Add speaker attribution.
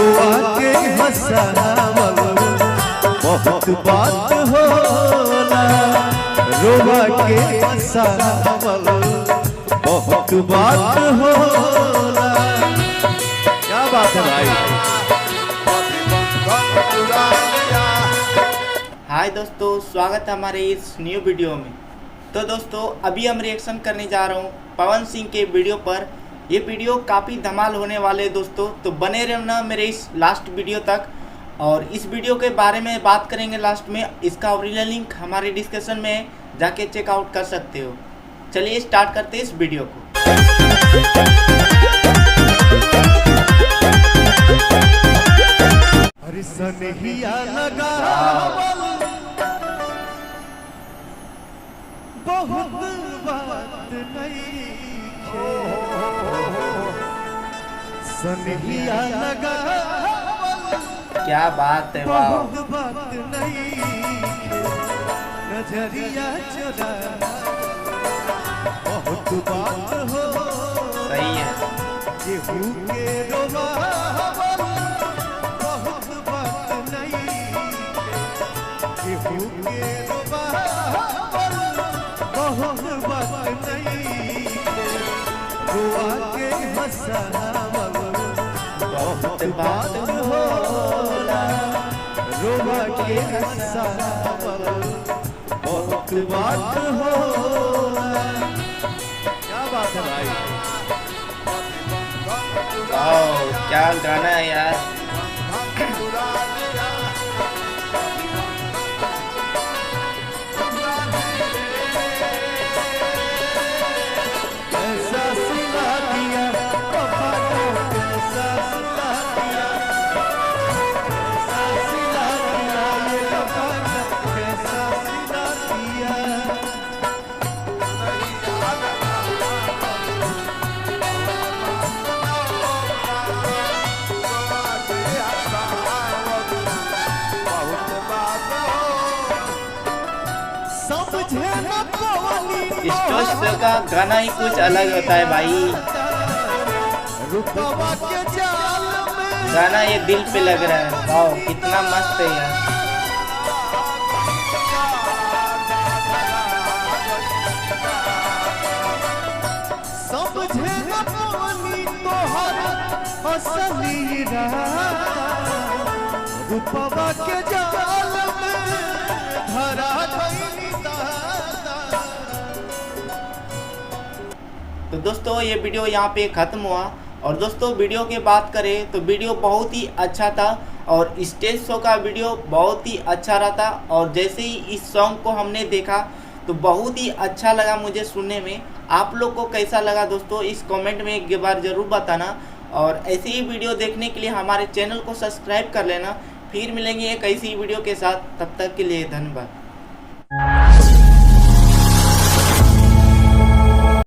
Speaker 1: रोआ के हंसावल बहुत बात होला, रोआ के हंसावल बहुत बात होला। क्या बात है भाई।
Speaker 2: हाय दोस्तों, स्वागत है हमारे इस न्यू वीडियो में। तो दोस्तों अभी हम रिएक्शन करने जा रहा हूँ पवन सिंह के वीडियो पर। ये वीडियो काफ़ी धमाल होने वाले दोस्तों, तो बने रहना मेरे इस लास्ट वीडियो तक। और इस वीडियो के बारे में बात करेंगे लास्ट में। इसका ओरिजिनल लिंक हमारे डिस्क्रिप्शन में है, जाके चेकआउट कर सकते हो। चलिए स्टार्ट करते हैं इस वीडियो को।
Speaker 1: अरे सनहिया लगावल बहुत बात नहीं, सनहिया लगावल
Speaker 2: क्या बात है, वाह।
Speaker 1: बहुत बात नहीं, नजरिया चुरा बहुत बात हो।
Speaker 2: सही है।
Speaker 1: केहू के रोवावल बहुत बात नहीं, केहू के रोवावल बहुत बात नहीं, रोआ के हंसावल बहुत बात होला, रोआ के हंसावल बहुत बात होला। क्या बात है भाई।
Speaker 2: वाह, क्या गाना है यार।
Speaker 1: कैसा सिला दिया पापा को, कैसा सिला दिया, कैसा सिला दिया ये पापा को, कैसा सिला दिया। समझे न पवनी
Speaker 2: स्टोर का गाना ही कुछ अलग होता है भाई।
Speaker 1: रुपवा के जाल में
Speaker 2: गाना ये दिल पे लग रहा है। वाह, कितना मस्त है यार।
Speaker 1: समझे न पवनी तोहर असली राता, रुपवा के जाल में धरा गइली दाता।
Speaker 2: तो दोस्तों ये वीडियो यहाँ पे ख़त्म हुआ। और दोस्तों वीडियो की बात करें तो वीडियो बहुत ही अच्छा था और स्टेज शो का वीडियो बहुत ही अच्छा रहा था। और जैसे ही इस सॉन्ग को हमने देखा तो बहुत ही अच्छा लगा मुझे सुनने में। आप लोग को कैसा लगा दोस्तों, इस कमेंट में एक बार ज़रूर बताना। और ऐसे ही वीडियो देखने के लिए हमारे चैनल को सब्सक्राइब कर लेना। फिर मिलेंगे एक ऐसी वीडियो के साथ, तब तक के लिए धन्यवाद।